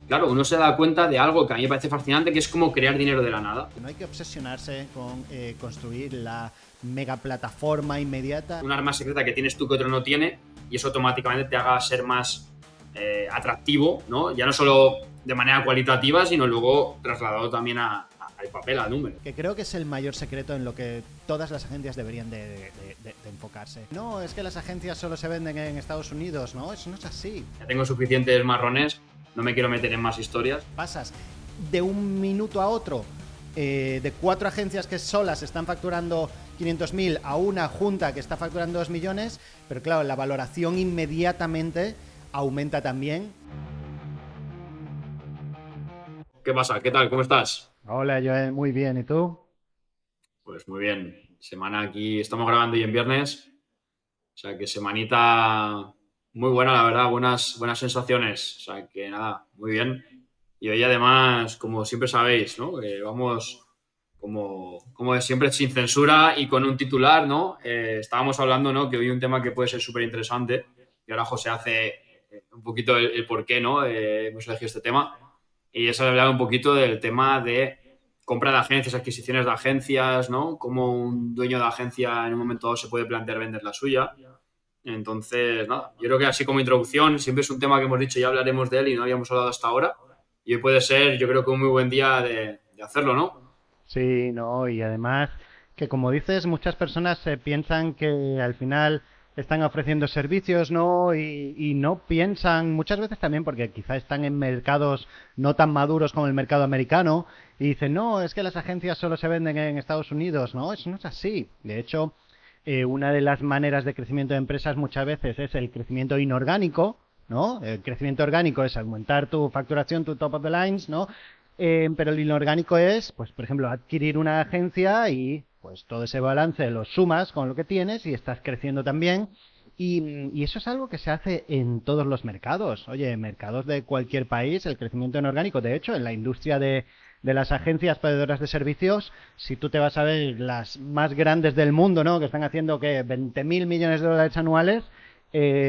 claro, uno se da cuenta de algo que a mí me parece fascinante, que es como crear dinero de la nada. No hay que obsesionarse con construir la mega plataforma inmediata. Un arma secreta que tienes tú que otro no tiene, y eso automáticamente te haga ser más atractivo, ¿no? Ya no solo de manera cualitativa, sino luego trasladado también al papel, al número. Que creo que es el mayor secreto en lo que todas las agencias deberían de enfocarse. No, es que las agencias solo se venden en Estados Unidos, ¿no? Eso no es así. Ya tengo suficientes marrones, no me quiero meter en más historias. Pasas de un minuto a otro de 4 agencias que solas están facturando 500.000 a una junta que está facturando 2 millones, pero claro, la valoración inmediatamente aumenta también. ¿Qué pasa? ¿Qué tal? ¿Cómo estás? Hola, Joel, muy bien, ¿y tú? Pues muy bien. Semana aquí, estamos grabando hoy en viernes, o sea que semanita muy buena, la verdad, buenas sensaciones. O sea que nada, muy bien. Y hoy además, como siempre sabéis, ¿no? Vamos como de siempre sin censura y con un titular, ¿no? Estábamos hablando, ¿no? Que hoy un tema que puede ser súper interesante, y ahora José hace un poquito el por qué, ¿no? Hemos elegido este tema. Y es hablar un poquito del tema de compra de agencias, adquisiciones de agencias, ¿no? Cómo un dueño de agencia en un momento dado se puede plantear vender la suya. Entonces, nada, yo creo que así como introducción, siempre es un tema que hemos dicho, ya hablaremos de él y no habíamos hablado hasta ahora. Y hoy puede ser, yo creo que un muy buen día de hacerlo, ¿no? Sí, no, y además que como dices, muchas personas piensan que al final están ofreciendo servicios, ¿no? Y no piensan, muchas veces también porque quizá están en mercados no tan maduros como el mercado americano, y dicen, no, es que las agencias solo se venden en Estados Unidos, ¿no? Eso no es así. De hecho, una de las maneras de crecimiento de empresas muchas veces es el crecimiento inorgánico, ¿no? El crecimiento orgánico es aumentar tu facturación, tu top of the lines, ¿no? Pero el inorgánico es, pues, por ejemplo, adquirir una agencia y pues todo ese balance lo sumas con lo que tienes y estás creciendo también. Y eso es algo que se hace en todos los mercados. Oye, en mercados de cualquier país, el crecimiento inorgánico, de hecho, en la industria de las agencias proveedoras de servicios, si tú te vas a ver las más grandes del mundo, ¿no? Que están haciendo que 20.000 millones de dólares anuales,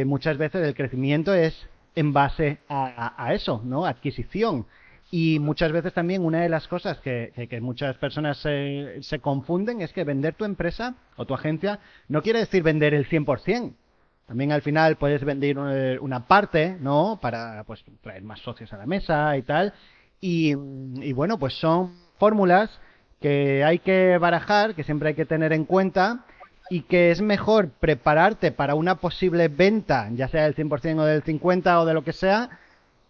muchas veces el crecimiento es en base a eso, ¿no? Adquisición. Y muchas veces también una de las cosas que muchas personas se confunden es que vender tu empresa o tu agencia no quiere decir vender el 100%. También al final puedes vender una parte, ¿no? Para pues traer más socios a la mesa y tal. Y bueno, pues son fórmulas que hay que barajar, que siempre hay que tener en cuenta y que es mejor prepararte para una posible venta, ya sea del 100% o del 50% o de lo que sea,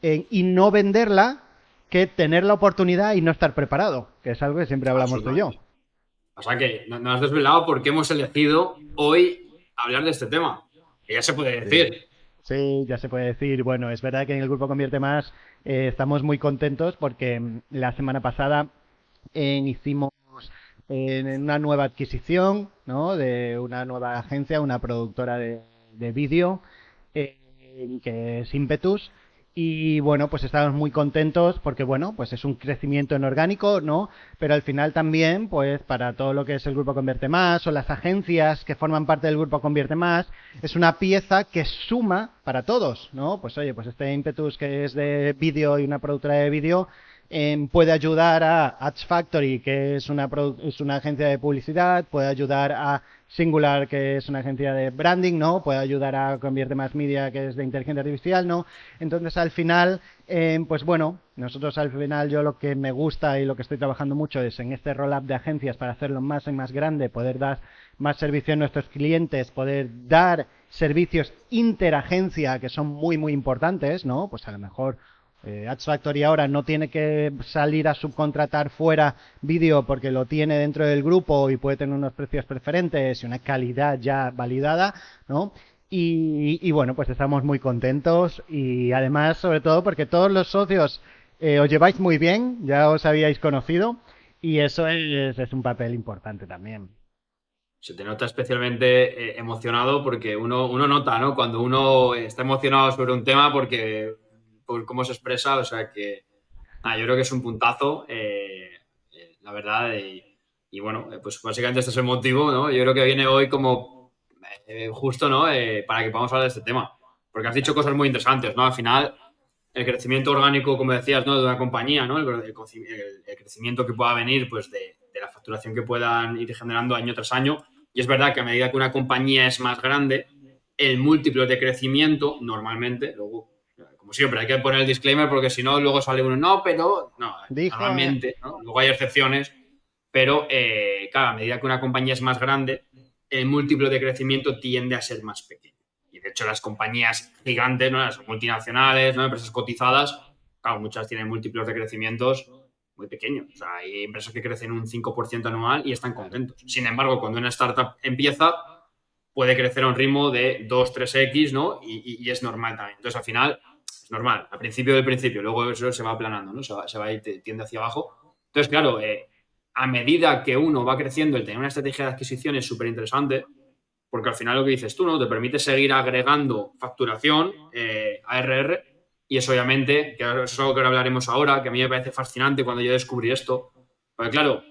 y no venderla que tener la oportunidad y no estar preparado, que es algo que siempre hablamos tú y yo. Absolutamente. O sea que nos has desvelado por qué hemos elegido hoy hablar de este tema. Que ya se puede Sí. decir. Sí, ya se puede decir. Bueno, es verdad que en el grupo Convierte Más estamos muy contentos porque la semana pasada hicimos una nueva adquisición, ¿no? De una nueva agencia, una productora de vídeo, que es Impetus. Y bueno, pues estamos muy contentos porque bueno, pues es un crecimiento en orgánico, ¿no? Pero al final también, pues para todo lo que es el Grupo Convierte Más o las agencias que forman parte del Grupo Convierte Más, es una pieza que suma para todos, ¿no? Pues oye, pues este Impetus que es de vídeo y una productora de vídeo, puede ayudar a Ads Factory, que es una agencia de publicidad, puede ayudar a Singular, que es una agencia de branding, ¿no? Puede ayudar a Convierte Más Media, que es de inteligencia artificial, ¿no? Entonces, al final, pues bueno, nosotros al final yo lo que me gusta y lo que estoy trabajando mucho es en este roll-up de agencias para hacerlo más y más grande, poder dar más servicio a nuestros clientes, poder dar servicios interagencia que son muy, muy importantes, ¿no? Pues a lo mejor Ads Factory ahora no tiene que salir a subcontratar fuera vídeo porque lo tiene dentro del grupo y puede tener unos precios preferentes y una calidad ya validada, ¿no? Y bueno, pues estamos muy contentos y además, sobre todo, porque todos los socios os lleváis muy bien, ya os habíais conocido y eso es un papel importante también. Se te nota especialmente emocionado porque uno nota, ¿no? Cuando uno está emocionado sobre un tema porque por cómo se expresa, o sea que nada, yo creo que es un puntazo, la verdad, y bueno, pues básicamente este es el motivo, ¿no? Yo creo que viene hoy como justo, ¿no? Para que podamos hablar de este tema, porque has dicho cosas muy interesantes, ¿no? Al final, el crecimiento orgánico, como decías, ¿no? De una compañía, ¿no? El crecimiento que pueda venir, pues, de la facturación que puedan ir generando año tras año. Y es verdad que a medida que una compañía es más grande, el múltiplo de crecimiento, normalmente, luego, como siempre, hay que poner el disclaimer porque si no, luego sale uno, no, pero, no, Dijo, normalmente, ¿no? Luego hay excepciones, pero, claro, a medida que una compañía es más grande, el múltiplo de crecimiento tiende a ser más pequeño. Y de hecho, las compañías gigantes, ¿no? Las multinacionales, ¿no? Empresas cotizadas, claro, muchas tienen múltiplos de crecimientos muy pequeños. O sea, hay empresas que crecen un 5% anual y están contentos. Sin embargo, cuando una startup empieza, puede crecer a un ritmo de 2-3x, ¿no? Y es normal también. Entonces, al final, es normal. Al principio del principio, luego eso se va aplanando, ¿no? Se va a ir, tiende hacia abajo. Entonces, claro, a medida que uno va creciendo, el tener una estrategia de adquisición es súper interesante, porque al final lo que dices tú, ¿no? Te permite seguir agregando facturación, ARR, y eso obviamente, que eso es algo que ahora hablaremos ahora, que a mí me parece fascinante cuando yo descubrí esto. Porque claro,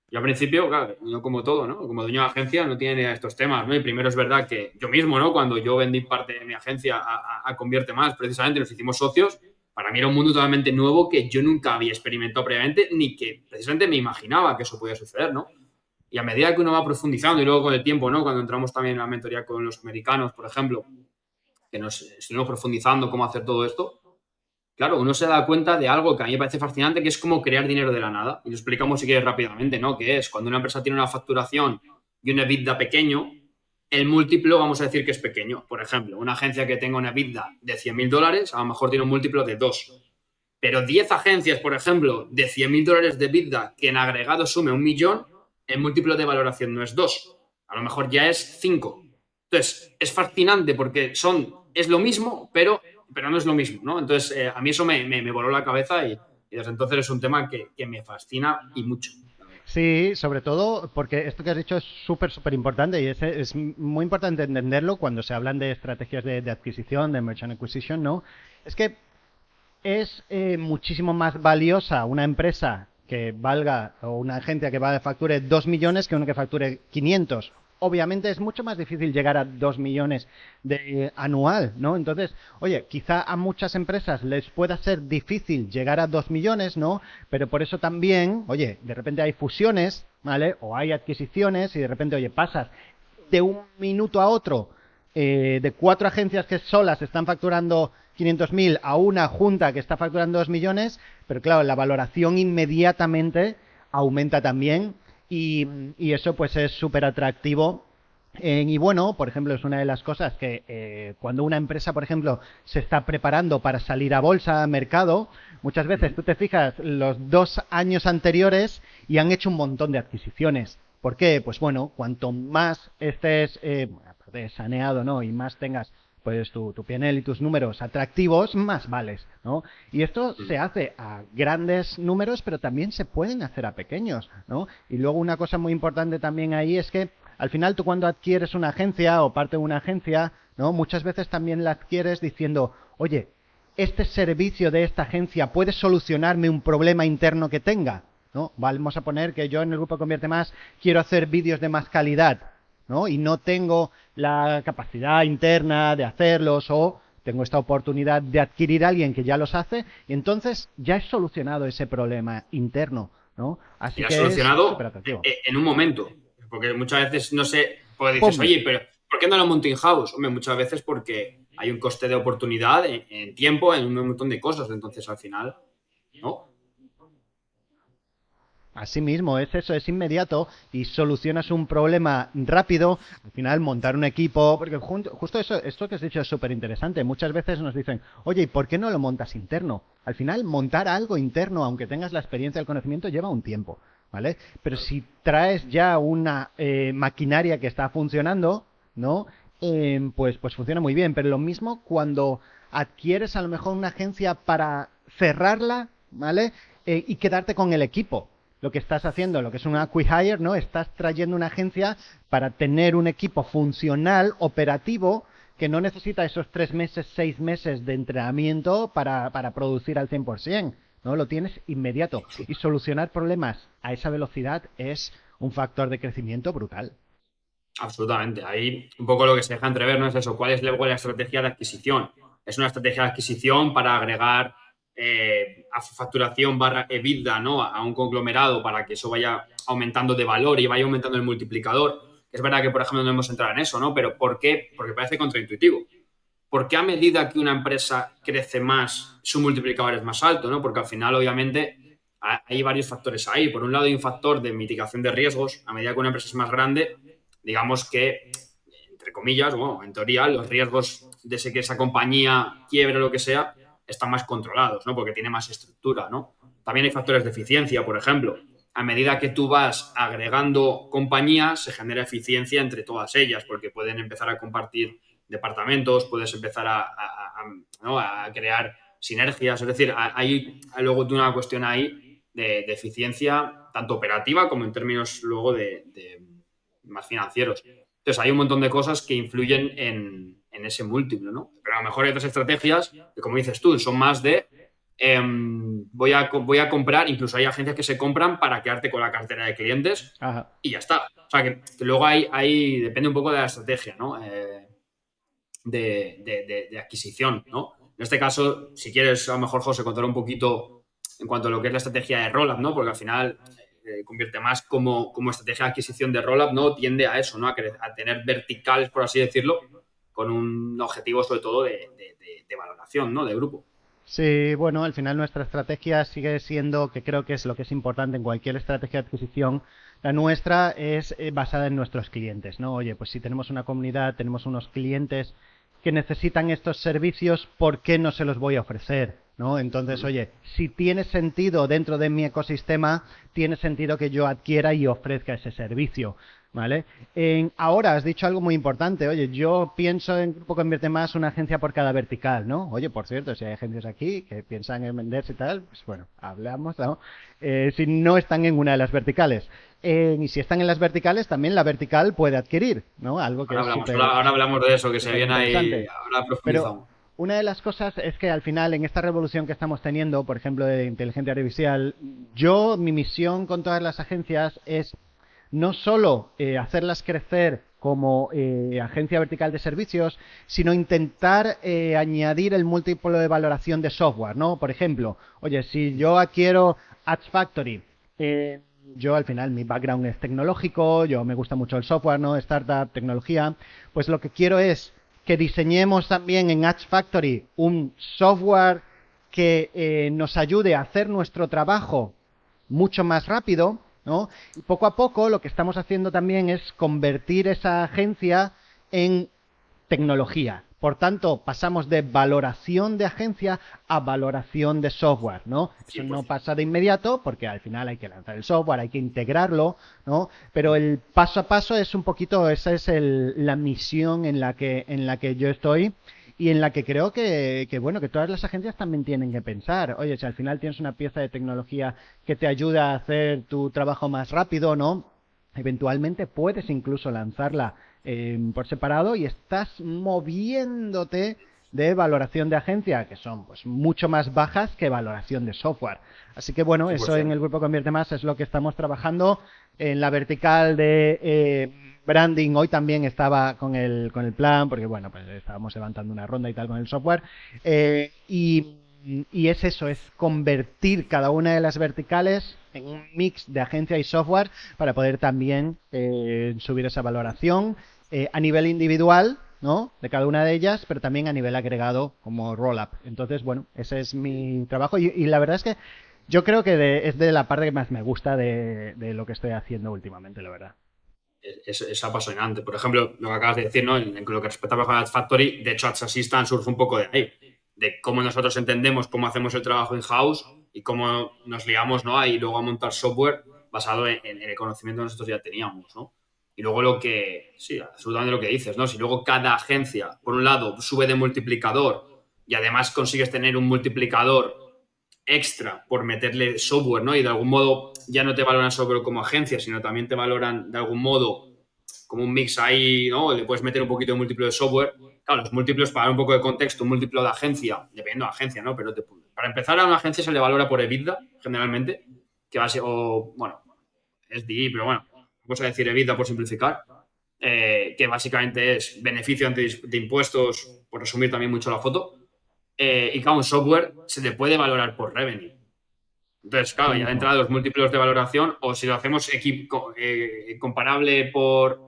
yo al principio, claro, no como todo, ¿no? Como dueño de agencia no tiene ni idea de estos temas, ¿no? Y primero es verdad que yo mismo, ¿no? Cuando yo vendí parte de mi agencia a Convierte Más, precisamente nos hicimos socios, para mí era un mundo totalmente nuevo que yo nunca había experimentado previamente, ni que precisamente me imaginaba que eso podía suceder, ¿no? Y a medida que uno va profundizando y luego con el tiempo, ¿no? Cuando entramos también en la mentoría con los americanos, por ejemplo, que nos estuvimos profundizando cómo hacer todo esto, claro, uno se da cuenta de algo que a mí me parece fascinante, que es como crear dinero de la nada. Y lo explicamos si quieres rápidamente, ¿no? Que es cuando una empresa tiene una facturación y un EBITDA pequeño, el múltiplo vamos a decir que es pequeño. Por ejemplo, una agencia que tenga una EBITDA de $100.000, a lo mejor tiene un múltiplo de 2. Pero 10 agencias, por ejemplo, de $100.000 de EBITDA que en agregado sume 1 millón, el múltiplo de valoración no es 2. A lo mejor ya es 5. Entonces, es fascinante porque es lo mismo, pero no es lo mismo, ¿no? Entonces, a mí eso me voló la cabeza y desde entonces es un tema que me fascina y mucho, la verdad. sí, sobre todo porque esto que has dicho es súper, súper importante y es muy importante entenderlo cuando se hablan de estrategias de adquisición, de merchant acquisition, ¿no? Es que es muchísimo más valiosa una empresa que valga o una agencia que facture 2 millones que una que facture 500. Obviamente es mucho más difícil llegar a 2 millones de anual, ¿no? Entonces, oye, quizá a muchas empresas les pueda ser difícil llegar a 2 millones, ¿no? Pero por eso también, oye, de repente hay fusiones, ¿vale? O hay adquisiciones y de repente, oye, pasas de un minuto a otro de 4 agencias que solas están facturando 500.000 a una junta que está facturando 2 millones, pero claro, la valoración inmediatamente aumenta también y eso pues es súper atractivo. Y bueno, por ejemplo, es una de las cosas que cuando una empresa, por ejemplo, se está preparando para salir a bolsa, a mercado, muchas veces tú te fijas los 2 años anteriores y han hecho un montón de adquisiciones. ¿Por qué? Pues bueno, cuanto más estés saneado, ¿no? Y más tengas pues tu PNL y tus números atractivos, más vales, ¿no? Y esto se hace a grandes números, pero también se pueden hacer a pequeños, ¿no? Y luego una cosa muy importante también ahí es que al final tú cuando adquieres una agencia o parte de una agencia, ¿no? Muchas veces también la adquieres diciendo, oye, este servicio de esta agencia puede solucionarme un problema interno que tenga, ¿no? Vamos a poner que yo en el grupo Convierte Más quiero hacer vídeos de más calidad, ¿no? Y no tengo la capacidad interna de hacerlos o tengo esta oportunidad de adquirir a alguien que ya los hace y entonces ya he solucionado ese problema interno, ¿no? Y Así ha que es súper solucionado atractivo. en un momento. Porque muchas veces no sé, pues dices, ¡Pum! oye, pero ¿por qué no lo monto in-house? Hombre, muchas veces porque hay un coste de oportunidad en tiempo, en un montón de cosas. Entonces, al final, ¿no? Así mismo, es eso, es inmediato y solucionas un problema rápido. Al final, montar un equipo, porque justo eso, esto que has dicho es súper interesante. Muchas veces nos dicen, oye, ¿y por qué no lo montas interno? Al final, montar algo interno, aunque tengas la experiencia y el conocimiento, lleva un tiempo, ¿vale? Pero si traes ya una maquinaria que está funcionando, ¿no? Pues funciona muy bien. Pero lo mismo cuando adquieres a lo mejor una agencia para cerrarla, ¿vale? Y quedarte con el equipo lo que estás haciendo, lo que es una acqui-hire, ¿no? Estás trayendo una agencia para tener un equipo funcional, operativo, que no necesita esos 3 meses, 6 meses de entrenamiento para producir al 100%, ¿no? Lo tienes inmediato. Y solucionar problemas a esa velocidad es un factor de crecimiento brutal. Absolutamente. Ahí un poco lo que se deja entrever no es eso. ¿Cuál es luego la estrategia de adquisición? es una estrategia de adquisición para agregar a facturación barra EBITDA, ¿no? A un conglomerado para que eso vaya aumentando de valor y vaya aumentando el multiplicador. Es verdad que, por ejemplo, no hemos entrado en eso, ¿no? Pero ¿por qué? Porque parece contraintuitivo. ¿Por qué a medida que una empresa crece más, su multiplicador es más alto, ¿no? Porque al final, obviamente, hay varios factores ahí. Por un lado, hay un factor de mitigación de riesgos. A medida que una empresa es más grande, digamos que, entre comillas, bueno, en teoría, los riesgos de que esa compañía quiebre o lo que sea están más controlados, ¿no? Porque tiene más estructura, ¿no? También hay factores de eficiencia, por ejemplo. A medida que tú vas agregando compañías, se genera eficiencia entre todas ellas, porque pueden empezar a compartir departamentos, puedes empezar ¿no? a crear sinergias. Es decir, hay luego una cuestión ahí de eficiencia, tanto operativa como en términos luego de más financieros. Entonces, hay un montón de cosas que influyen en ese múltiplo, ¿no? Pero a lo mejor hay otras estrategias que, como dices tú, son más de voy a comprar, incluso hay agencias que se compran para quedarte con la cartera de clientes Ajá. y ya está. O sea, que luego depende un poco de la estrategia, ¿no? De adquisición, ¿no? En este caso, si quieres, a lo mejor, José, contar un poquito en cuanto a lo que es la estrategia de roll-up, ¿no? Porque al final convierte más como estrategia de adquisición de roll-up, ¿no? Tiende a eso, ¿no? A tener verticales, por así decirlo, con un objetivo sobre todo de valoración, ¿no? De grupo. Sí, bueno, al final nuestra estrategia sigue siendo, que creo que es lo que es importante en cualquier estrategia de adquisición, la nuestra es basada en nuestros clientes, ¿no? Oye, pues si tenemos una comunidad, tenemos unos clientes que necesitan estos servicios, ¿por qué no se los voy a ofrecer? ¿No? Entonces, oye, si tiene sentido dentro de mi ecosistema, tiene sentido que yo adquiera y ofrezca ese servicio. ¿Vale? Ahora has dicho algo muy importante. Oye, yo pienso en Grupo Convierte Más una agencia por cada vertical, ¿no? Oye, por cierto, si hay agencias aquí que piensan en venderse y tal, pues bueno, hablamos, ¿no? Si no están en una de las verticales. Y si están en las verticales, también la vertical puede adquirir, ¿no? Algo que Ahora es hablamos, súper ahora hablamos de eso, que se súper viene ahí, interesante. ahora Pero profundizamos. una de las cosas es que al final, en esta revolución que estamos teniendo, por ejemplo, de inteligencia artificial, mi misión con todas las agencias es no solo hacerlas crecer como agencia vertical de servicios, sino intentar añadir el múltiplo de valoración de software, ¿no? Por ejemplo, oye, si yo adquiero Ads Factory, eh, yo al final mi background es tecnológico, yo me gusta mucho el software, ¿no? Startup, tecnología, pues lo que quiero es que diseñemos también en Ads Factory un software que nos ayude a hacer nuestro trabajo mucho más rápido, ¿no? Y poco a poco lo que estamos haciendo también es convertir esa agencia en tecnología. Por tanto, pasamos de valoración de agencia a valoración de software, ¿no? Eso no 100%. pasa de inmediato porque al final hay que lanzar el software, hay que integrarlo, ¿no? Pero el paso a paso es un poquito, esa es la misión en la que yo estoy y en la que creo bueno, que todas las agencias también tienen que pensar. Oye, si al final tienes una pieza de tecnología que te ayuda a hacer tu trabajo más rápido, ¿no? Eventualmente puedes incluso lanzarla por separado y estás moviéndote de valoración de agencia, que son pues mucho más bajas que valoración de software. Así que bueno, eso en 100%. el grupo Convierte Más es lo que estamos trabajando. En la vertical de branding hoy también estaba con el plan, porque bueno, pues estábamos levantando una ronda y tal con el software. Y es eso, es convertir cada una de las verticales en un mix de agencia y software para poder también subir esa valoración a nivel individual, ¿no? De cada una de ellas, pero también a nivel agregado como roll-up. Entonces, bueno, ese es mi trabajo y la verdad es que yo creo que es de la parte que más me gusta de lo que estoy haciendo últimamente, la verdad. Es apasionante. Por ejemplo, lo que acabas de decir, ¿no? En lo que respecta a Ads Factory, de hecho, Ads Assistant surge un poco de ahí, de cómo nosotros entendemos cómo hacemos el trabajo in-house y cómo nos liamos, ¿no? Ahí luego a montar software basado en el conocimiento que nosotros ya teníamos, ¿no? Y luego sí, absolutamente lo que dices, ¿no? Si luego cada agencia, por un lado, sube de multiplicador y además consigues tener un multiplicador extra por meterle software, ¿no? Y de algún modo ya no te valoran solo como agencia, sino también te valoran de algún modo como un mix ahí, ¿no? Le puedes meter un poquito de múltiplo de software. Claro, los múltiplos, para dar un poco de contexto, un múltiplo de agencia, dependiendo de agencia, ¿no? Pero para empezar, a una agencia se le valora por EBITDA, generalmente, que va a ser, o, bueno, es DI, pero bueno, vamos a decir EBITDA por simplificar, que básicamente es beneficio antes de impuestos, por resumir también mucho la foto. y claro, un software se le puede valorar por revenue. Entonces, Eso claro, ya mismo. entra los múltiplos de valoración, o si lo hacemos comparable por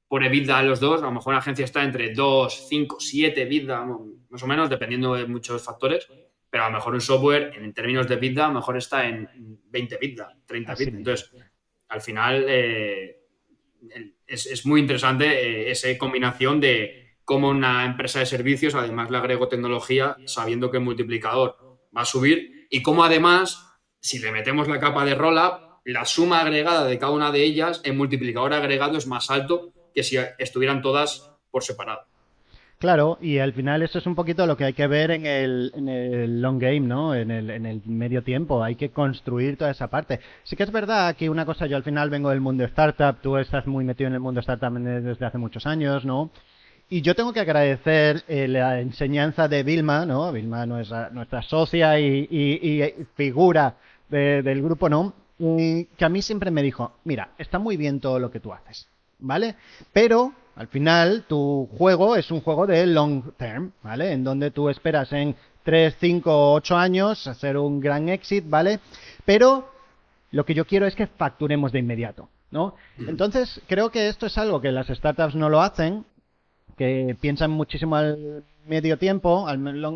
EBITDA a los dos, a lo mejor una agencia está entre 2 5 7 EBITDA, más o menos, dependiendo de muchos factores, pero a lo mejor un software, en términos de EBITDA, a lo mejor está en 20 EBITDA, 30 Así EBITDA. mismo. Entonces, al final, es muy interesante esa combinación de cómo una empresa de servicios, además le agrego tecnología, sabiendo que el multiplicador va a subir, y cómo además, si le metemos la capa de rollup, la suma agregada de cada una de ellas, el multiplicador agregado es más alto que si estuvieran todas por separado. Claro, y al final eso es un poquito lo que hay que ver en el long game, ¿no? En el medio tiempo. Hay que construir toda esa parte. Sí que es verdad que una cosa, yo al final vengo del mundo startup, tú estás muy metido en el mundo startup desde hace muchos años, ¿no? Y yo tengo que agradecer la enseñanza de Vilma, ¿no? Vilma, nuestra socia y figura del grupo, ¿no? Y que a mí siempre me dijo, mira, está muy bien todo lo que tú haces, ¿vale? Pero al final tu juego es un juego de long term, ¿vale? En donde tú esperas en 3, 5, 8 años hacer un gran éxito, ¿vale? Pero lo que yo quiero es que facturemos de inmediato, ¿no? Entonces, creo que esto es algo que las startups no lo hacen, que piensan muchísimo al medio tiempo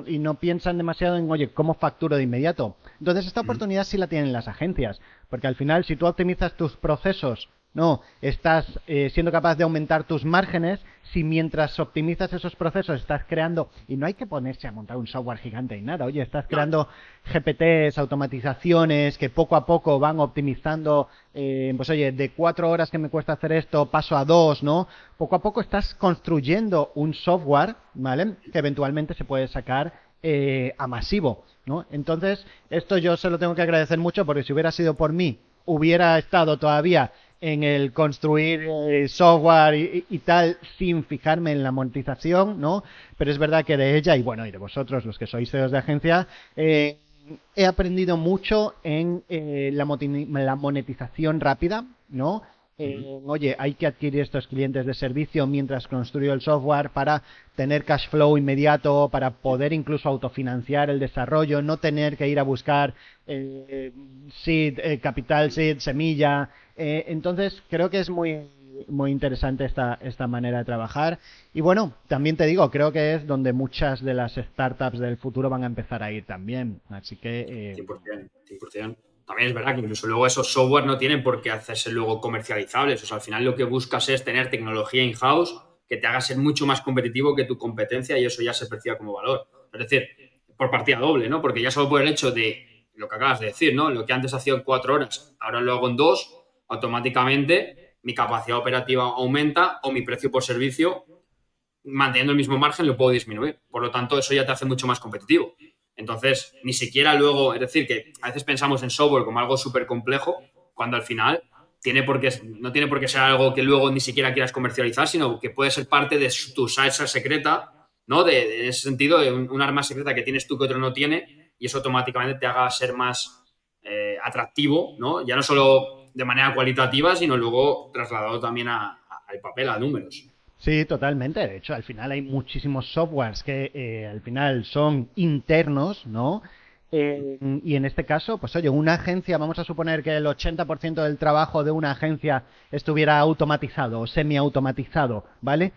y no piensan demasiado en, oye, ¿cómo facturo de inmediato? Entonces, esta oportunidad sí la tienen las agencias, porque al final, si tú optimizas tus procesos, no, estás siendo capaz de aumentar tus márgenes, si mientras optimizas esos procesos estás creando, y no hay que ponerse a montar un software gigante y nada, oye, estás No, creando GPTs, automatizaciones que poco a poco van optimizando, pues oye, de 4 horas que me cuesta hacer esto, paso a 2, ¿no? Poco a poco estás construyendo un software, ¿vale? Que eventualmente se puede sacar a masivo, ¿no? Entonces, esto yo se lo tengo que agradecer mucho porque si hubiera sido por mí, hubiera estado todavía en el construir software y tal sin fijarme en la monetización, ¿no? Pero es verdad que de ella y bueno, y de vosotros, los que sois CEOs de agencia, he aprendido mucho en la monetización rápida, ¿no? Oye, hay que adquirir estos clientes de servicio mientras construyo el software para tener cash flow inmediato, para poder incluso autofinanciar el desarrollo, no tener que ir a buscar seed, capital seed, semilla. Entonces, creo que es muy interesante esta manera de trabajar. Y bueno, también te digo, creo que es donde muchas de las startups del futuro van a empezar a ir también. Así que, 100%, 100%. También es verdad que incluso luego esos software no tienen por qué hacerse luego comercializables. O sea, al final lo que buscas es tener tecnología in-house que te haga ser mucho más competitivo que tu competencia y eso ya se percibe como valor. Es decir, por partida doble, ¿no? Porque ya solo por el hecho de lo que acabas de decir, ¿no? Lo que antes hacía en 4 horas, ahora lo hago en dos, automáticamente mi capacidad operativa aumenta o mi precio por servicio manteniendo el mismo margen, lo puedo disminuir. Por lo tanto, eso ya te hace mucho más competitivo. Entonces, ni siquiera luego, es decir, que a veces pensamos en software como algo súper complejo, cuando al final no tiene por qué ser algo que luego ni siquiera quieras comercializar, sino que puede ser parte de tu salsa secreta, ¿no? En ese sentido, de un arma secreta que tienes tú que otro no tiene, y eso automáticamente te haga ser más atractivo, ¿no? Ya no solo de manera cualitativa, sino luego trasladado también al papel, a números. sí, totalmente. De hecho, al final hay muchísimos softwares que al final son internos, ¿no? Y en este caso, pues oye, una agencia, vamos a suponer que el 80% del trabajo de una agencia estuviera automatizado o semi-automatizado, ¿vale?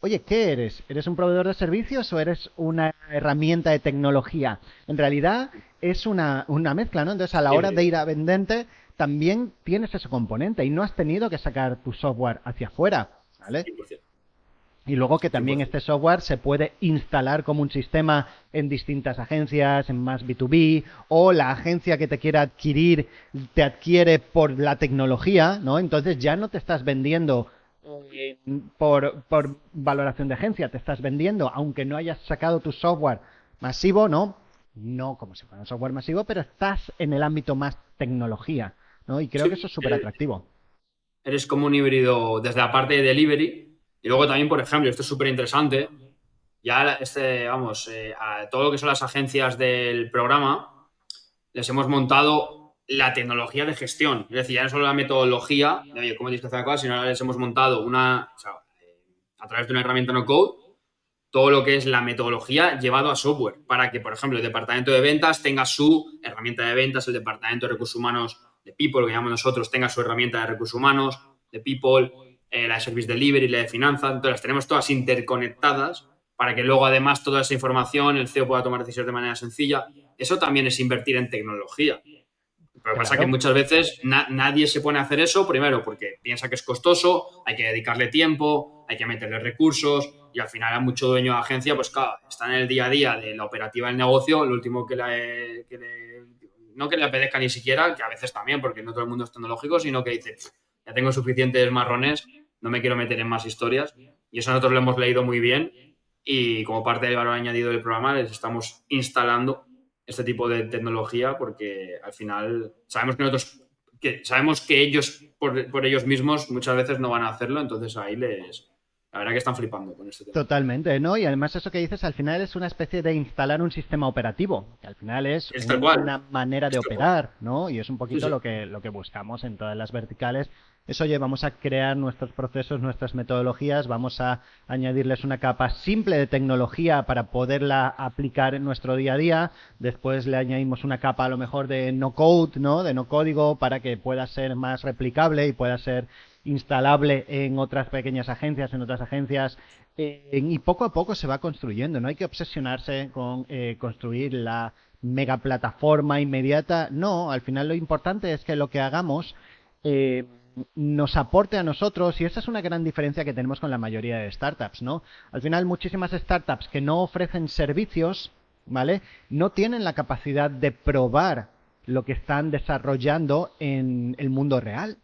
Oye, ¿qué eres? ¿Eres un proveedor de servicios o eres una herramienta de tecnología? En realidad es una mezcla, ¿no? Entonces, a la hora de Híbrido. ir a venderte, también tienes ese componente y no has tenido que sacar tu software hacia afuera, ¿vale? 100%. Y luego que también 100%. este software se puede instalar como un sistema en distintas agencias, en más B2B, o la agencia que te quiera adquirir te adquiere por la tecnología, ¿no? Entonces ya no te estás vendiendo por valoración de agencia, te estás vendiendo, aunque no hayas sacado tu software masivo, ¿no? No como si fuera un software masivo, pero estás en el ámbito más tecnología, ¿no? Y creo que eso Sí, es súper atractivo. eres como un híbrido desde la parte de delivery y luego también, por ejemplo, esto es súper interesante, ya vamos, a todo lo que son las agencias del programa, les hemos montado la tecnología de gestión. Es decir, ya no solo la metodología de, oye, cómo tienes que hacer la cosa, sino ahora les hemos montado o sea, a través de una herramienta no code, todo lo que es la metodología llevado a software, para que, por ejemplo, el departamento de ventas tenga su herramienta de ventas, el departamento de recursos humanos de People, lo que llamamos nosotros, tenga su herramienta de recursos humanos, de People, la de Service Delivery, la de finanzas. Entonces, las tenemos todas interconectadas para que luego, además, toda esa información el CEO pueda tomar decisiones de manera sencilla. Eso también es invertir en tecnología. Lo que pasa es que Claro. muchas veces nadie se pone a hacer eso, primero porque piensa que es costoso, hay que dedicarle tiempo, hay que meterle recursos y al final a mucho dueño de agencia, pues claro, está en el día a día de la operativa del negocio, lo último no que le apetezca ni siquiera, que a veces también, porque no todo el mundo es tecnológico, sino que dice, ya tengo suficientes marrones, no me quiero meter en más historias. Y eso nosotros lo hemos leído muy bien y como parte del valor añadido del programa les estamos instalando este tipo de tecnología porque al final sabemos que ellos por ellos mismos muchas veces no van a hacerlo, entonces ahí la verdad que están flipando con este tema. Totalmente, ¿no? Y además eso que dices al final es una especie de instalar un sistema operativo, que al final es Es tal cual, una manera de es tal cual. operar, ¿no? Y es un Sí, poquito sí. lo que buscamos en todas las verticales. Es, oye, vamos a crear nuestros procesos, nuestras metodologías, vamos a añadirles una capa simple de tecnología para poderla aplicar en nuestro día a día. Después le añadimos una capa a lo mejor de no code, ¿no? De no código para que pueda ser más replicable y pueda ser instalable en otras pequeñas agencias, en otras agencias, y poco a poco se va construyendo. No hay que obsesionarse con construir la mega plataforma inmediata. No, al final lo importante es que lo que hagamos eh, nos aporte a nosotros, y esa es una gran diferencia que tenemos con la mayoría de startups, ¿no? Al final muchísimas startups que no ofrecen servicios, ¿vale? No tienen la capacidad de probar lo que están desarrollando en el mundo real.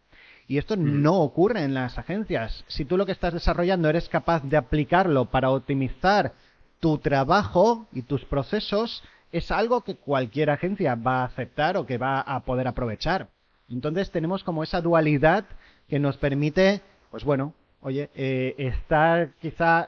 Y esto Mm. no ocurre en las agencias. Si tú lo que estás desarrollando eres capaz de aplicarlo para optimizar tu trabajo y tus procesos, es algo que cualquier agencia va a aceptar o que va a poder aprovechar. Entonces tenemos como esa dualidad que nos permite, pues bueno, oye, estar quizá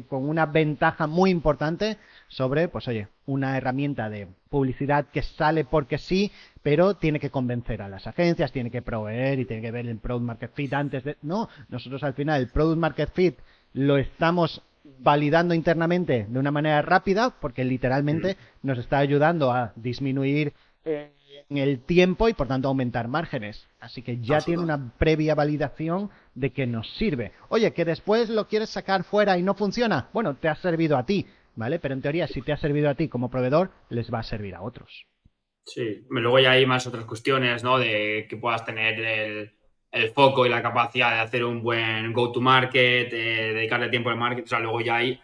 con una ventaja muy importante sobre, pues oye, una herramienta de publicidad que sale porque sí, pero tiene que convencer a las agencias, tiene que proveer y tiene que ver el Product Market Fit antes de... No, nosotros al final el Product Market Fit lo estamos validando internamente de una manera rápida porque Mm. literalmente nos está ayudando a disminuir en el tiempo y por tanto aumentar márgenes. Así que ya tiene Absolutamente. una previa validación de que nos sirve. Oye, que después lo quieres sacar fuera y no funciona. Bueno, te ha servido a ti, ¿vale? Pero en teoría, si te ha servido a ti como proveedor, les va a servir a otros. Sí, luego ya hay más otras cuestiones, ¿no? De que puedas tener el foco y la capacidad de hacer un buen go-to-market, dedicarle tiempo al market. O sea, luego ya hay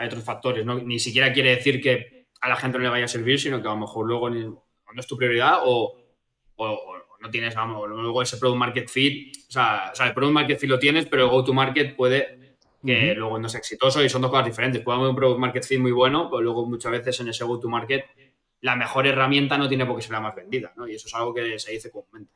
otros factores, ¿no? Ni siquiera quiere decir que a la gente no le vaya a servir, sino que a lo mejor luego no es tu prioridad o no tienes, vamos, luego ese product market fit. O sea, el product market fit lo tienes, pero el go-to-market puede Uh que -huh. luego no sea exitoso y son dos cosas diferentes. Puede haber un product market fit muy bueno, pero luego muchas veces en ese go-to-market la mejor herramienta no tiene por qué ser la más vendida, ¿no? Y eso es algo que se dice comúnmente.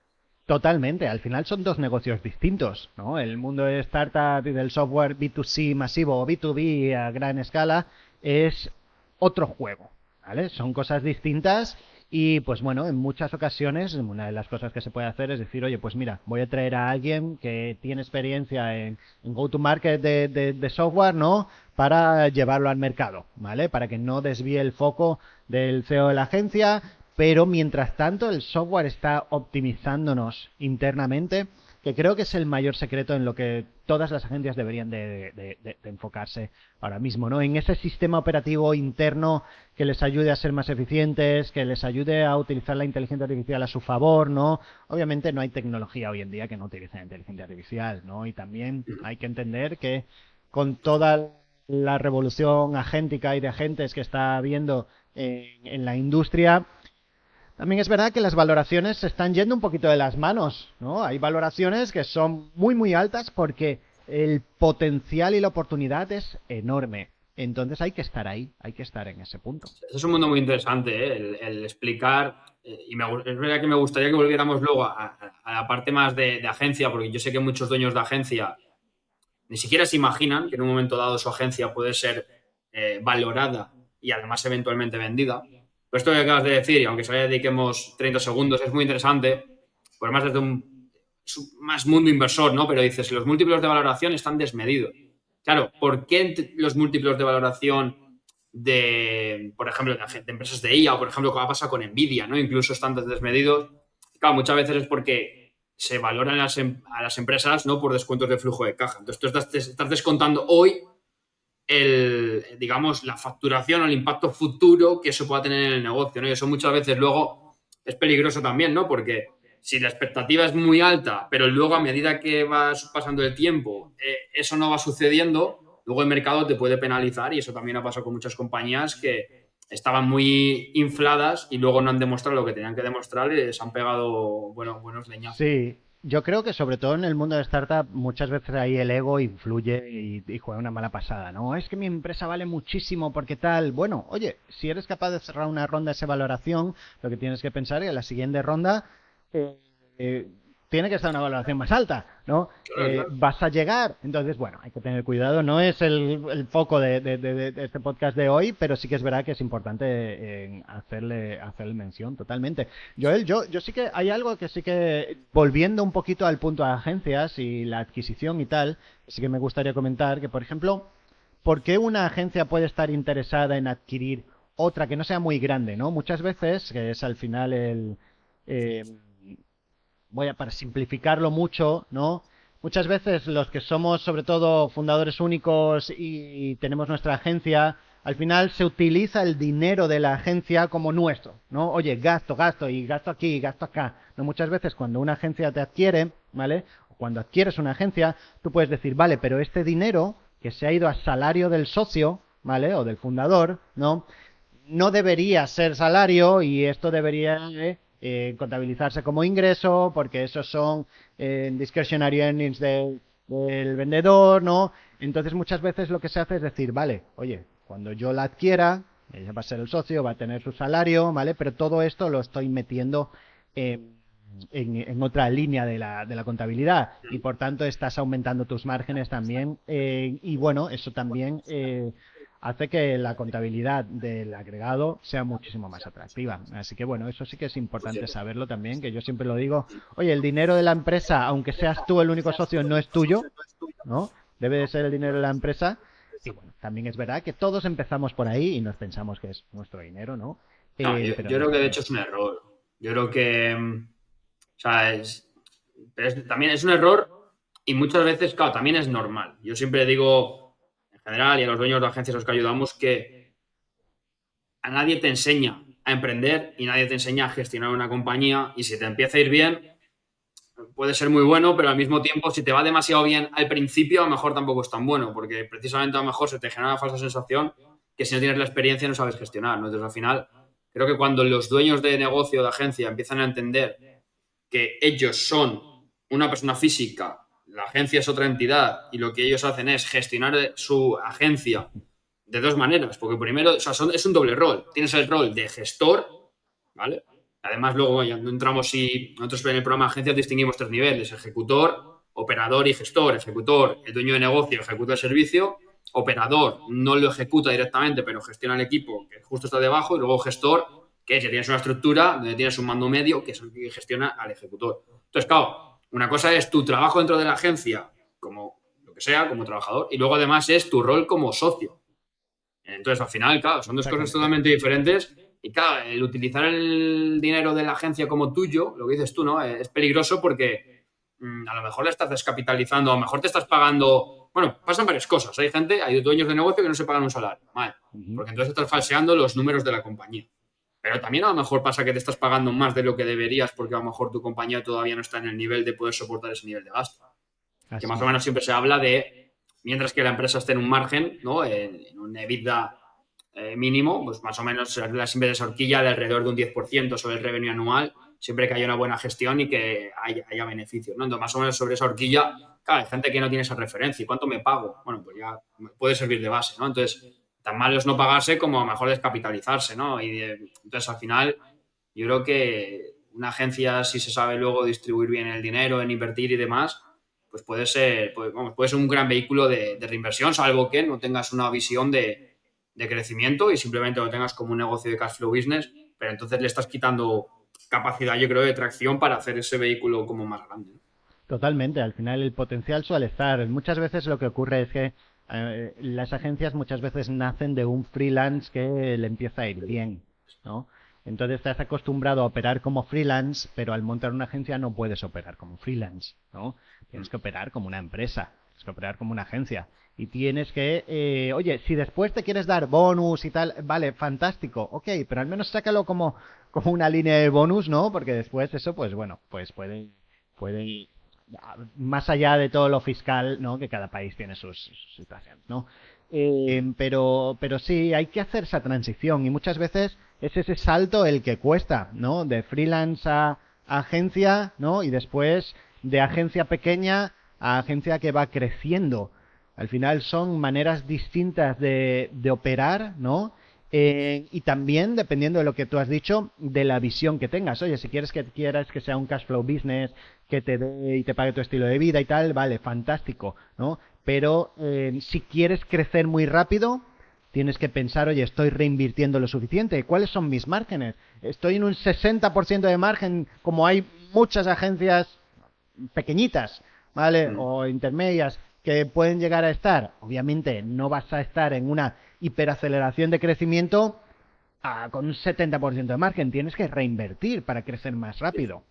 Totalmente, al final son dos negocios distintos, ¿no? El mundo de startup y del software B2C masivo o B2B a gran escala es otro juego, ¿vale? Son cosas distintas y pues bueno, en muchas ocasiones una de las cosas que se puede hacer es decir, oye, pues mira, voy a traer a alguien que tiene experiencia en go-to-market de software, ¿no? Para llevarlo al mercado, ¿vale? Para que no desvíe el foco del CEO de la agencia, pero mientras tanto el software está optimizándonos internamente, que creo que es el mayor secreto en lo que todas las agencias deberían de enfocarse ahora mismo, ¿no? En ese sistema operativo interno que les ayude a ser más eficientes, que les ayude a utilizar la inteligencia artificial a su favor, ¿no? Obviamente no hay tecnología hoy en día que no utilice la inteligencia artificial, ¿no? Y también hay que entender que con toda la revolución agéntica y de agentes que está habiendo en la industria, también es verdad que las valoraciones se están yendo un poquito de las manos, ¿no? Hay valoraciones que son muy, muy altas porque el potencial y la oportunidad es enorme. Entonces hay que estar ahí, hay que estar en ese punto. Es un mundo muy interesante, ¿eh? El explicar, es verdad que me gustaría que volviéramos luego a la parte más de agencia, porque yo sé que muchos dueños de agencia ni siquiera se imaginan que en un momento dado su agencia puede ser valorada y además eventualmente vendida. Pero esto que acabas de decir, y aunque solo dediquemos 30 segundos, es muy interesante, por más desde un más mundo inversor, ¿no? Pero dices, los múltiplos de valoración están desmedidos. claro, ¿por qué los múltiplos de valoración de, por ejemplo, de empresas de IA o, por ejemplo, como pasa con Nvidia, ¿no? Incluso están desmedidos. Claro, muchas veces es porque se valoran a las empresas, ¿no? Por descuentos de flujo de caja. Entonces tú estás descontando hoy digamos, la facturación o el impacto futuro que eso pueda tener en el negocio, ¿no? Y eso muchas veces luego es peligroso también, ¿no? Porque si la expectativa es muy alta, pero luego a medida que va pasando el tiempo, eso no va sucediendo, luego el mercado te puede penalizar y eso también ha pasado con muchas compañías que estaban muy infladas y luego no han demostrado lo que tenían que demostrar y les han pegado, bueno, buenos leñazos. Sí, yo creo que sobre todo en el mundo de startup muchas veces ahí el ego influye y juega una mala pasada, ¿no? Es que mi empresa vale muchísimo porque tal. Bueno, oye, si eres capaz de cerrar una ronda de esa valoración, lo que tienes que pensar es que en la siguiente ronda eh, eh, tiene que estar una valoración más alta, ¿no? Claro, claro. Vas a llegar. Entonces, bueno, hay que tener cuidado. No es el foco de este podcast de hoy, pero sí que es verdad que es importante hacerle mención totalmente. Joel, yo sí que hay algo que sí que, volviendo un poquito al punto de agencias y la adquisición y tal, sí que me gustaría comentar que, por ejemplo, ¿por qué una agencia puede estar interesada en adquirir otra que no sea muy grande, ¿no? Muchas veces, que es al final eh, para simplificarlo mucho, ¿no? Muchas veces los que somos sobre todo fundadores únicos y tenemos nuestra agencia, al final se utiliza el dinero de la agencia como nuestro, ¿no? Oye, gasto y gasto aquí y gasto acá. No, muchas veces cuando una agencia te adquiere, ¿vale? O cuando adquieres una agencia, tú puedes decir, vale, pero este dinero que se ha ido a salario del socio, ¿vale? O del fundador, ¿no? No debería ser salario y esto debería contabilizarse como ingreso porque esos son discretionary earnings del vendedor, ¿no? Entonces muchas veces lo que se hace es decir, vale, oye, cuando yo la adquiera, ella va a ser el socio, va a tener su salario, ¿vale? Pero todo esto lo estoy metiendo en otra línea de la contabilidad y por tanto estás aumentando tus márgenes también y bueno, eso también hace que la contabilidad del agregado sea muchísimo más atractiva. Así que bueno, eso sí que es Muy importante cierto. saberlo también, que yo siempre lo digo, oye, el dinero de la empresa, aunque seas tú el único socio, no es tuyo, ¿no? Debe de ser el dinero de la empresa. Y bueno, también es verdad que todos empezamos por ahí y nos pensamos que es nuestro dinero, ¿no? No, Pero yo creo no, que de no hecho es es así. un error. Yo creo que, o sea, pero también es un error y muchas veces, claro, también es normal. Yo siempre digo, en general, y a los dueños de agencias a los que ayudamos, que a nadie te enseña a emprender y nadie te enseña a gestionar una compañía y si te empieza a ir bien, puede ser muy bueno, pero al mismo tiempo, si te va demasiado bien al principio, a lo mejor tampoco es tan bueno, porque precisamente a lo mejor se te genera una falsa sensación que si no tienes la experiencia no sabes gestionar, ¿no? Entonces, al final, creo que cuando los dueños de negocio, de agencia, empiezan a entender que ellos son una persona física, la agencia es otra entidad y lo que ellos hacen es gestionar su agencia de dos maneras, porque primero, o sea, es un doble rol. Tienes el rol de gestor, ¿vale? Además, luego ya entramos y nosotros en el programa de agencias distinguimos tres niveles: ejecutor, operador y gestor. Ejecutor, el dueño de negocio, ejecuta el servicio. Operador, no lo ejecuta directamente, pero gestiona el equipo que justo está debajo. Y luego gestor, que es que tienes una estructura donde tienes un mando medio, que es el que gestiona al ejecutor. Entonces, claro, una cosa es tu trabajo dentro de la agencia, como lo que sea, como trabajador, y luego además es tu rol como socio. Entonces, al final, claro, son dos cosas Exactamente. totalmente diferentes. Y claro, el utilizar el dinero de la agencia como tuyo, lo que dices tú, ¿no? Es peligroso porque a lo mejor le estás descapitalizando, a lo mejor te estás pagando. Bueno, pasan varias cosas. Hay gente, hay dueños de negocio que no se pagan un salario. Vale. Ujú. Porque entonces estás falseando los números de la compañía. Pero también a lo mejor pasa que te estás pagando más de lo que deberías porque a lo mejor tu compañía todavía no está en el nivel de poder soportar ese nivel de gasto. Que más Así o menos es. siempre se habla de, mientras que la empresa esté en un margen, ¿no? En un EBITDA mínimo, pues más o menos se habla siempre de esa horquilla de alrededor de un 10% sobre el revenue anual, siempre que haya una buena gestión y que haya beneficios, ¿no? Entonces, más o menos sobre esa horquilla, claro, hay gente que no tiene esa referencia. ¿Y cuánto me pago? Bueno, pues ya puede servir de base, ¿no? Entonces, tan malo es no pagarse como a lo mejor descapitalizarse, ¿no? Entonces, al final, yo creo que una agencia, si se sabe luego distribuir bien el dinero, en invertir y demás, pues puede ser un gran vehículo de reinversión, salvo que no tengas una visión de crecimiento y simplemente lo tengas como un negocio de cash flow business, pero entonces le estás quitando capacidad, yo creo, de tracción para hacer ese vehículo como más grande, ¿no? Totalmente, al final el potencial suele estar. Muchas veces lo que ocurre es que Las agencias muchas veces nacen de un freelance que le empieza a ir bien, ¿no? Entonces estás acostumbrado a operar como freelance, pero al montar una agencia no puedes operar como freelance, ¿no? Tienes que operar como una empresa, tienes que operar como una agencia. Y tienes que, oye, si después te quieres dar bonus y tal, vale, fantástico, ok, pero al menos sácalo como una línea de bonus, ¿no? Porque después eso, pues bueno, pues puede más allá de todo lo fiscal, ¿no? Que cada país tiene sus situaciones, ¿no? Pero sí, hay que hacer esa transición y muchas veces es ese salto el que cuesta, ¿no? De freelance a agencia, ¿no? Y después de agencia pequeña a agencia que va creciendo. Al final son maneras distintas de operar, ¿no? Y también, dependiendo de lo que tú has dicho, de la visión que tengas. Oye, si quieras que sea un cash flow business, que te dé y te pague tu estilo de vida y tal, vale, fantástico, ¿no? Pero si quieres crecer muy rápido, tienes que pensar, oye, estoy reinvirtiendo lo suficiente. ¿Cuáles son mis márgenes? Estoy en un 60% de margen, como hay muchas agencias pequeñitas, ¿vale? O intermedias que pueden llegar a estar. Obviamente no vas a estar en una hiperaceleración de crecimiento con un 70% de margen. Tienes que reinvertir para crecer más rápido.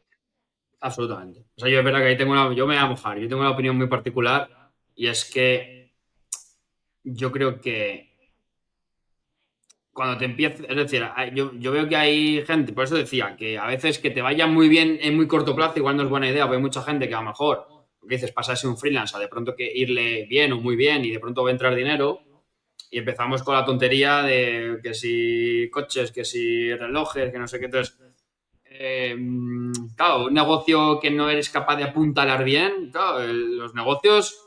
Absolutamente. O sea, yo es verdad que ahí yo me voy a mojar, yo tengo una opinión muy particular y es que yo creo que cuando te empiezas, es decir, yo veo que hay gente, por eso decía, que a veces que te vaya muy bien en muy corto plazo igual no es buena idea, porque hay mucha gente que a lo mejor, lo que dices, pasarse un freelance a de pronto que irle bien o muy bien y de pronto va a entrar dinero y empezamos con la tontería de que si coches, que si relojes, que no sé qué, entonces claro, un negocio que no eres capaz de apuntalar bien, claro, los negocios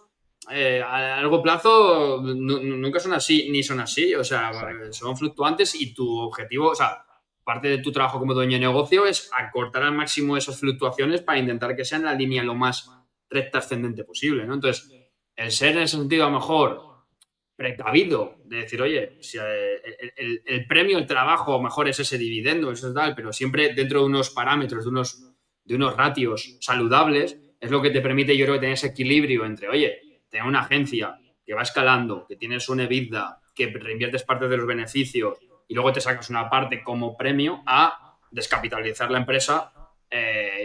a largo plazo nunca son así, ni son así, o sea, Exacto. son fluctuantes y tu objetivo, o sea, parte de tu trabajo como dueño de negocio es acortar al máximo esas fluctuaciones para intentar que sean la línea lo más recta ascendente posible, ¿no? Entonces, el ser en ese sentido a lo mejor precavido, de decir, oye, si el premio, el trabajo, mejor es ese dividendo, eso es tal, pero siempre dentro de unos parámetros, de unos ratios saludables, es lo que te permite, yo creo, que tener ese equilibrio entre, oye, tener una agencia que va escalando, que tienes un EBITDA, que reinviertes parte de los beneficios y luego te sacas una parte como premio a descapitalizar la empresa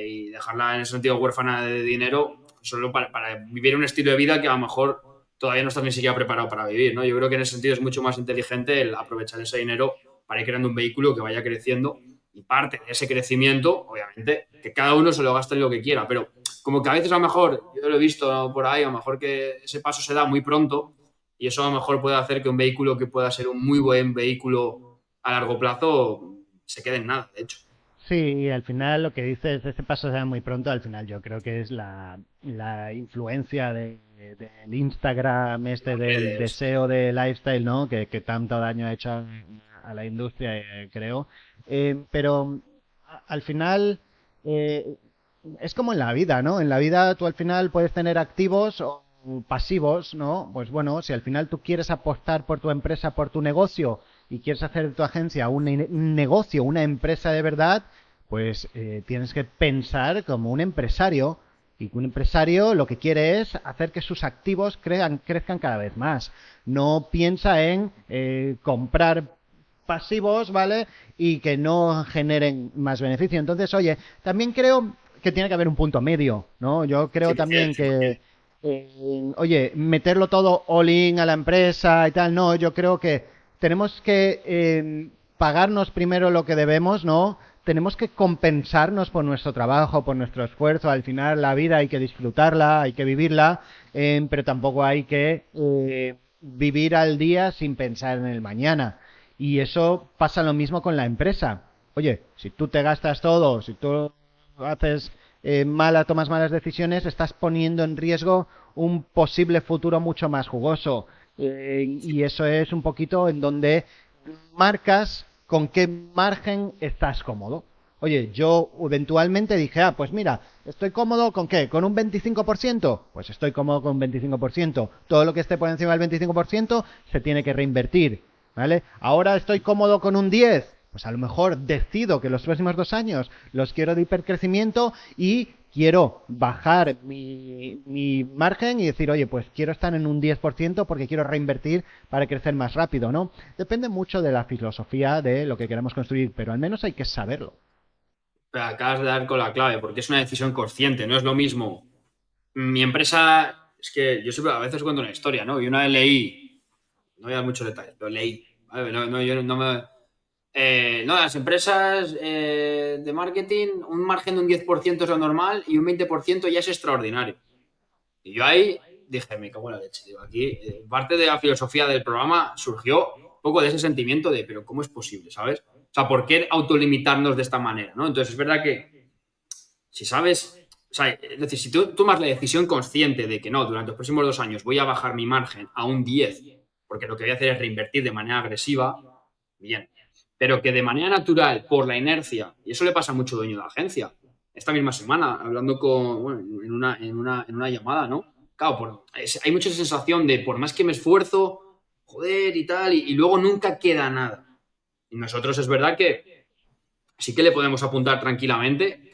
y dejarla en ese sentido huérfana de dinero solo para vivir un estilo de vida que a lo mejor todavía no estás ni siquiera preparado para vivir, ¿no? Yo creo que en ese sentido es mucho más inteligente el aprovechar ese dinero para ir creando un vehículo que vaya creciendo y parte de ese crecimiento, obviamente, que cada uno se lo gaste en lo que quiera, pero como que a veces a lo mejor, yo lo he visto por ahí, a lo mejor que ese paso se da muy pronto y eso a lo mejor puede hacer que un vehículo que pueda ser un muy buen vehículo a largo plazo se quede en nada, de hecho. Sí, al final lo que dices, ese paso se da muy pronto, al final yo creo que es la influencia del Instagram, del Redes. deseo de lifestyle, ¿no? Que tanto daño ha hecho a la industria, creo. Pero al final eh, es como en la vida, ¿no? En la vida tú al final puedes tener activos o pasivos, ¿no? Pues bueno, si al final tú quieres apostar por tu empresa, por tu negocio y quieres hacer de tu agencia un negocio, una empresa de verdad, pues tienes que pensar como un empresario. Y un empresario lo que quiere es hacer que sus activos crezcan cada vez más. No piensa en comprar pasivos, ¿vale? Y que no generen más beneficio. Entonces, oye, también creo que tiene que haber un punto medio, ¿no? Yo creo también 100%, 100%. que, oye, meterlo todo all in a la empresa y tal, no, yo creo que tenemos que pagarnos primero lo que debemos, ¿no? Tenemos que compensarnos por nuestro trabajo, por nuestro esfuerzo. Al final la vida hay que disfrutarla, hay que vivirla, pero tampoco hay que vivir al día sin pensar en el mañana. Y eso pasa lo mismo con la empresa. Oye, si tú te gastas todo, si tú haces tomas malas decisiones, estás poniendo en riesgo un posible futuro mucho más jugoso. Y eso es un poquito en donde marcas con qué margen estás cómodo. Oye, yo eventualmente dije, pues mira, estoy cómodo con qué, con un 25%. Pues estoy cómodo con un 25%. Todo lo que esté por encima del 25% se tiene que reinvertir. ¿Vale? Ahora estoy cómodo con un 10%. Pues a lo mejor decido que los próximos 2 años los quiero de hipercrecimiento y quiero bajar mi margen y decir, oye, pues quiero estar en un 10% porque quiero reinvertir para crecer más rápido, ¿no? Depende mucho de la filosofía de lo que queramos construir, pero al menos hay que saberlo. Pero acabas de dar con la clave, porque es una decisión consciente, no es lo mismo. Mi empresa, es que yo siempre a veces cuento una historia, ¿no? Y una vez leí, no voy a dar muchos detalles, pero leí, ¿vale? Yo no me... no, las empresas de marketing, un margen de un 10% es lo normal y un 20% ya es extraordinario. Y yo ahí dije, me cago en la leche. Digo, aquí, parte de la filosofía del programa surgió un poco de ese sentimiento de, pero ¿cómo es posible, sabes? O sea, ¿por qué autolimitarnos de esta manera, no? Entonces, es verdad que si sabes, o sea, es decir, si tú tomas la decisión consciente de que no, durante los próximos 2 años voy a bajar mi margen a un 10, porque lo que voy a hacer es reinvertir de manera agresiva, bien. Pero que de manera natural, por la inercia, y eso le pasa a mucho dueño de la agencia, esta misma semana, hablando con, bueno, en una llamada, ¿no? Claro, hay mucha sensación de por más que me esfuerzo, joder y tal, y luego nunca queda nada. Y nosotros es verdad que sí que le podemos apuntar tranquilamente,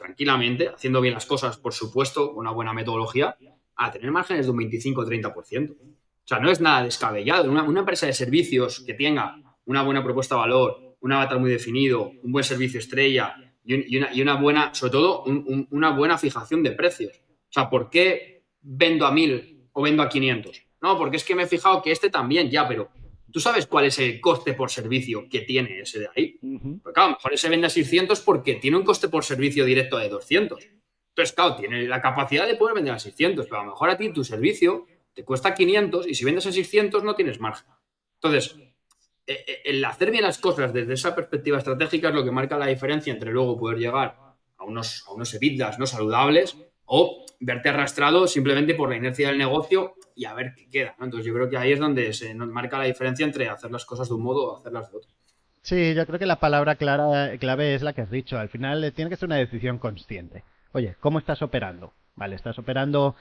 haciendo bien las cosas, por supuesto, una buena metodología, a tener márgenes de un 25 o 30%. O sea, no es nada descabellado. Una empresa de servicios que tenga una buena propuesta de valor, un avatar muy definido, un buen servicio estrella y una buena, sobre todo, una buena fijación de precios. O sea, ¿por qué vendo a 1.000 o vendo a 500? No, porque es que me he fijado que este también, ya, pero ¿tú sabes cuál es el coste por servicio que tiene ese de ahí? Ujú. Pues claro, a lo mejor ese vende a 600 porque tiene un coste por servicio directo de 200. Entonces, claro, tiene la capacidad de poder vender a 600, pero a lo mejor a ti tu servicio te cuesta 500 y si vendes a 600 no tienes margen. Entonces, el hacer bien las cosas desde esa perspectiva estratégica es lo que marca la diferencia entre luego poder llegar a unos EBITDAs no saludables o verte arrastrado simplemente por la inercia del negocio y a ver qué queda, ¿no? Entonces yo creo que ahí es donde se nos marca la diferencia entre hacer las cosas de un modo o hacerlas de otro. Sí, yo creo que la palabra clave es la que has dicho. Al final tiene que ser una decisión consciente. Oye, ¿cómo estás operando? Vale, estás operando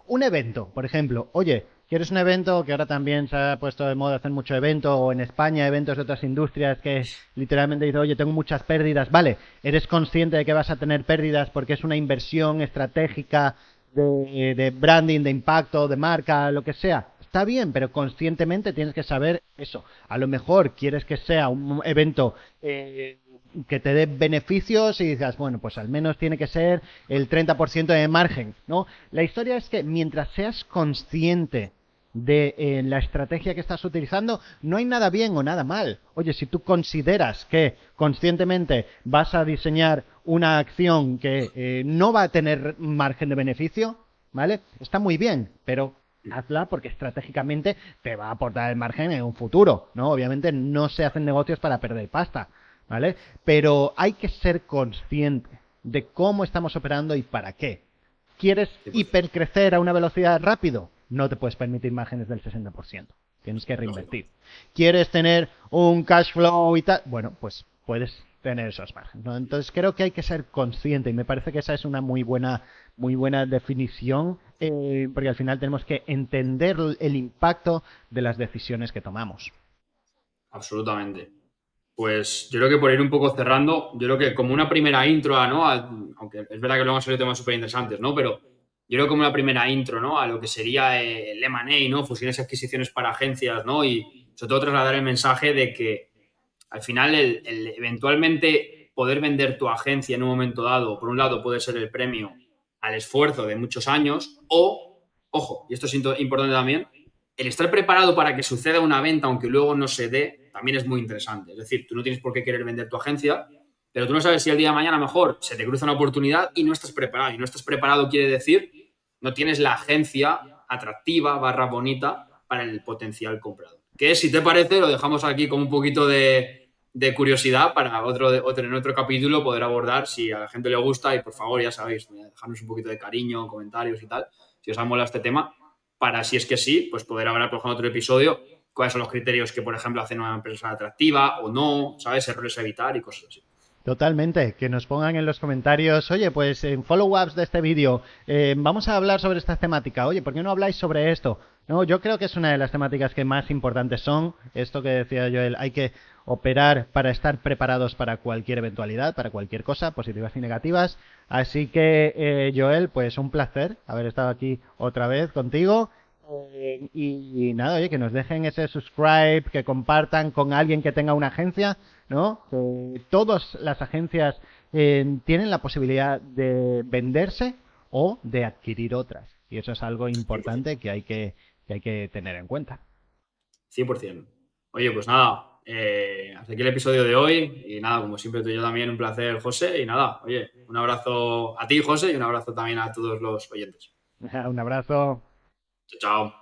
un evento, por ejemplo. Oye, ¿quieres un evento que ahora también se ha puesto de moda hacer mucho evento o en España eventos de otras industrias que literalmente dicen, oye, tengo muchas pérdidas? Vale, eres consciente de que vas a tener pérdidas porque es una inversión estratégica de branding, de impacto, de marca, lo que sea. Está bien, pero conscientemente tienes que saber eso. A lo mejor quieres que sea un evento que te dé beneficios y dices, bueno, pues al menos tiene que ser el 30% de margen, ¿no? La historia es que mientras seas consciente de la estrategia que estás utilizando, no hay nada bien o nada mal. Oye, si tú consideras que conscientemente vas a diseñar una acción que no va a tener margen de beneficio, ¿vale? Está muy bien, pero hazla porque estratégicamente te va a aportar el margen en un futuro, ¿no? Obviamente no se hacen negocios para perder pasta, ¿vale? Pero hay que ser consciente de cómo estamos operando y para qué. ¿Quieres Sí, pues, hipercrecer a una velocidad rápido? No te puedes permitir márgenes del 60%. Tienes que lógico. reinvertir. ¿Quieres tener un cash flow y tal? Bueno, pues puedes tener esos márgenes, ¿no? Entonces creo que hay que ser consciente y me parece que esa es una muy buena definición porque al final tenemos que entender el impacto de las decisiones que tomamos. Absolutamente. Pues yo creo que por ir un poco cerrando, yo creo que como una primera intro, ¿no? Aunque es verdad que luego han salido temas súper interesantes, ¿no? Pero yo creo que como una primera intro, ¿no? A lo que sería el M&A, ¿no? Fusiones y adquisiciones para agencias, ¿no? Y sobre todo trasladar el mensaje de que al final el eventualmente poder vender tu agencia en un momento dado, por un lado puede ser el premio al esfuerzo de muchos años o, ojo, y esto es importante también, el estar preparado para que suceda una venta, aunque luego no se dé, también es muy interesante. Es decir, tú no tienes por qué querer vender tu agencia, pero tú no sabes si el día de mañana mejor se te cruza una oportunidad y no estás preparado. Y no estás preparado quiere decir no tienes la agencia atractiva barra bonita para el potencial comprador. Que si te parece, lo dejamos aquí como un poquito de curiosidad para en otro capítulo poder abordar si a la gente le gusta y por favor, ya sabéis, dejarnos un poquito de cariño, comentarios y tal, si os ha molado este tema para, si es que sí, pues poder hablar, por ejemplo, en otro episodio, cuáles son los criterios que, por ejemplo, hacen una empresa atractiva o no, ¿sabes? Errores a evitar y cosas así. Totalmente, que nos pongan en los comentarios, oye, pues en follow-ups de este vídeo, vamos a hablar sobre esta temática, oye, ¿por qué no habláis sobre esto? No, yo creo que es una de las temáticas que más importantes son, esto que decía Joel, hay que operar para estar preparados para cualquier eventualidad, para cualquier cosa, positivas y negativas. Así que, Joel, pues un placer haber estado aquí otra vez contigo. Y nada, oye, que nos dejen ese subscribe, que compartan con alguien que tenga una agencia, ¿no? Que todas las agencias tienen la posibilidad de venderse o de adquirir otras. Y eso es algo 100%. importante que hay que tener en cuenta. 100%. Oye, pues nada, hasta aquí el episodio de hoy. Y nada, como siempre, tú y yo también un placer, José. Y nada, oye, un abrazo a ti, José, y un abrazo también a todos los oyentes. Un abrazo. Chao, chao.